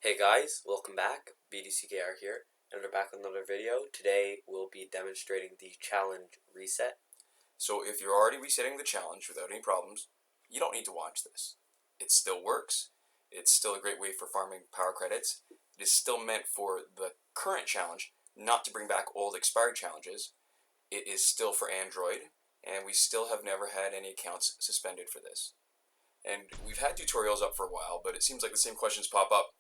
Hey guys, welcome back. BDCKR here, and we're back with another video. Today we'll be demonstrating the challenge reset. So if you're already resetting the challenge without any problems, you don't need to watch this. It still works. It's still a great way for farming power credits. It is still meant for the current challenge, not to bring back old expired challenges. It is still for Android, and we still have never had any accounts suspended for this. And we've had tutorials up for a while, but it seems like the same questions pop up,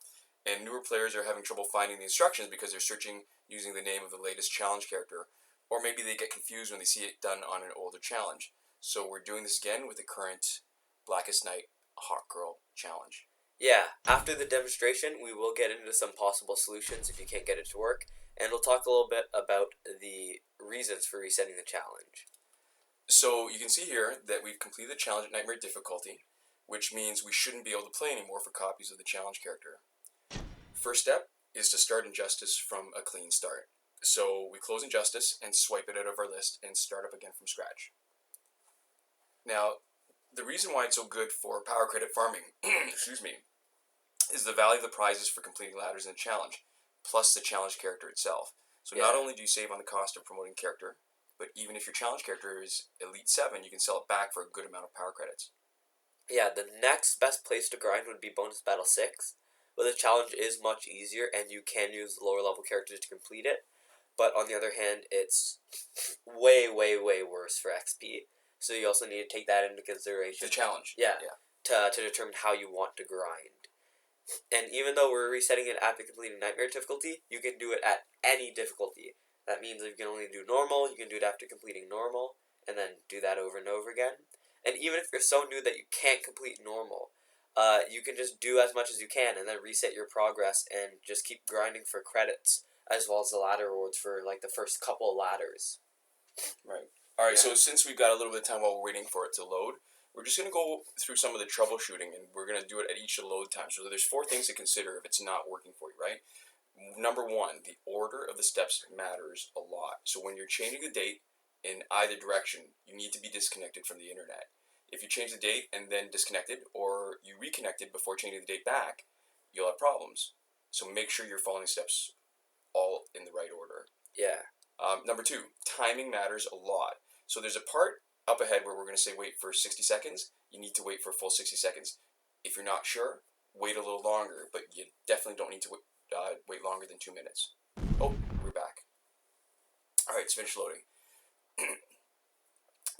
and newer players are having trouble finding the instructions because they're searching using the name of the latest challenge character, or maybe they get confused when they see it done on an older challenge. So we're doing this again with the current Blackest Night Hawkgirl challenge. Yeah, after the demonstration we will get into some possible solutions if you can't get it to work, and we'll talk a little bit about the reasons for resetting the challenge. So you can see here that we've completed the challenge at Nightmare difficulty, which means we shouldn't be able to play anymore for copies of the challenge character. First step is to start Injustice from a clean start. So we close Injustice and swipe it out of our list and start up again from scratch. Now, the reason why it's so good for power credit farming, excuse me, is the value of the prizes for completing ladders in the challenge, plus the challenge character itself. So not only do you save on the cost of promoting character, but even if your challenge character is Elite 7, you can sell it back for a good amount of power credits. Yeah, the next best place to grind would be Bonus Battle 6, but the challenge is much easier and you can use lower level characters to complete it. But on the other hand, it's way worse for XP. So you also need to take that into consideration. The challenge. Yeah. To determine how you want to grind. And even though we're resetting it at the completing Nightmare difficulty, you can do it at any difficulty. That means if you can only do normal, you can do it after completing normal, and then do that over and over again. And even if you're so new that you can't complete normal, you can just do as much as you can and then reset your progress and just keep grinding for credits, as well as the ladder rewards for like the first couple of ladders. Right. Alright, so since we've got a little bit of time while we're waiting for it to load, we're just going to go through some of the troubleshooting, and we're going to do it at each load time. So there's 4 things to consider if it's not working for you, right? Number 1, the order of the steps matters a lot. So when you're changing the date in either direction, you need to be disconnected from the internet. If you change the date and then disconnected, or you reconnected before changing the date back, you'll have problems. So make sure you're following steps all in the right order. Yeah. Number 2, timing matters a lot. So there's a part up ahead where we're going to say wait for 60 seconds. You need to wait for a full 60 seconds. If you're not sure, wait a little longer, but you definitely don't need to wait longer than 2 minutes. Oh, we're back. Alright, it's finished loading.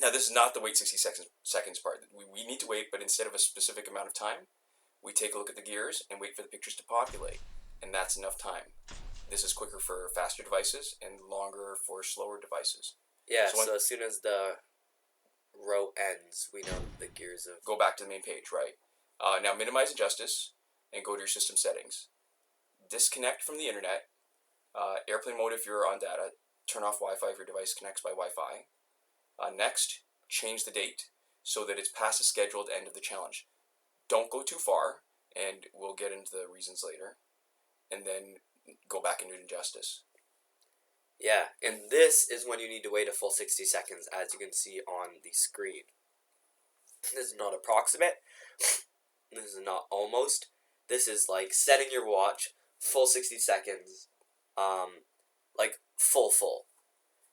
Now this is not the wait 60 seconds part. We need to wait, but instead of a specific amount of time, we take a look at the gears and wait for the pictures to populate, and that's enough time. This is quicker for faster devices and longer for slower devices. Yeah, so as soon as the row ends, we know the gears of... Go back to the main page, right? Now minimize Injustice and go to your system settings. Disconnect from the internet. Airplane mode if you're on data. Turn off Wi-Fi if your device connects by Wi-Fi. Next, change the date so that it's past the scheduled end of the challenge. Don't go too far, and we'll get into the reasons later. And then go back into Injustice. Yeah, and this is when you need to wait a full 60 seconds, as you can see on the screen. This is not approximate. This is not almost. This is like setting your watch, full 60 seconds, like full.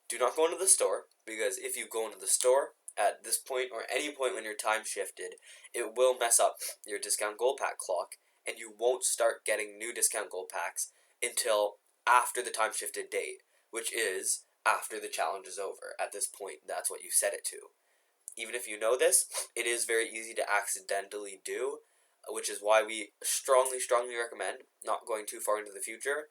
Do not go into the store, because if you go into the store at this point or any point when your time shifted, it will mess up your discount gold pack clock, and you won't start getting new discount gold packs until after the time shifted date, which is after the challenge is over. At this point, that's what you set it to. Even if you know this, it is very easy to accidentally do, which is why we strongly recommend not going too far into the future.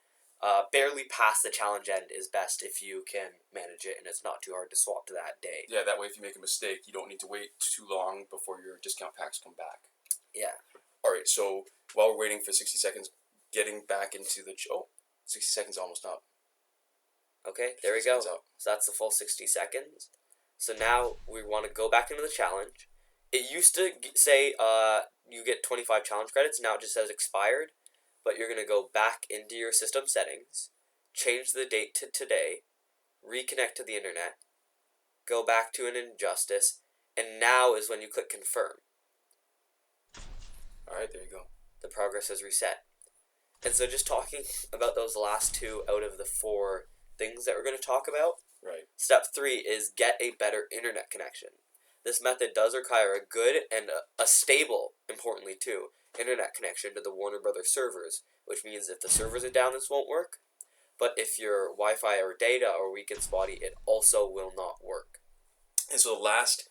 Barely past the challenge end is best if you can manage it and it's not too hard to swap to that day. Yeah, that way if you make a mistake, you don't need to wait too long before your discount packs come back. Yeah. Alright, so while we're waiting for 60 seconds, getting back into the... 60 seconds almost up. Okay, there we go. So that's the full 60 seconds. So now we want to go back into the challenge. It used to say you get 25 challenge credits. Now it just says expired. But you're going to go back into your system settings, change the date to today, reconnect to the internet, go back to an Injustice, and now is when you click confirm. Alright, there you go. The progress is reset. And so just talking about those last two out of the 4 things that we're going to talk about. Right. Step 3 is get a better internet connection. This method does require a good and a stable, importantly too, internet connection to the Warner Brothers servers, which means if the servers are down, this won't work. But if your Wi-Fi or data are weak and spotty, it also will not work. And so the last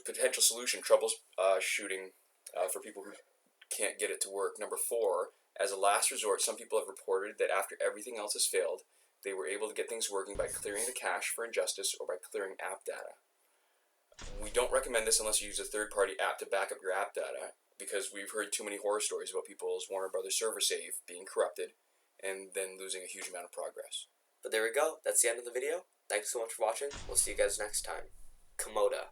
potential solution, troubleshooting for people who can't get it to work. Number 4, as a last resort, some people have reported that after everything else has failed, they were able to get things working by clearing the cache for injustice or by clearing app data. We don't recommend this unless you use a third-party app to back up your app data, because we've heard too many horror stories about people's Warner Brothers server save being corrupted and then losing a huge amount of progress. But there we go. That's the end of the video. Thanks so much for watching. We'll see you guys next time. Komoda.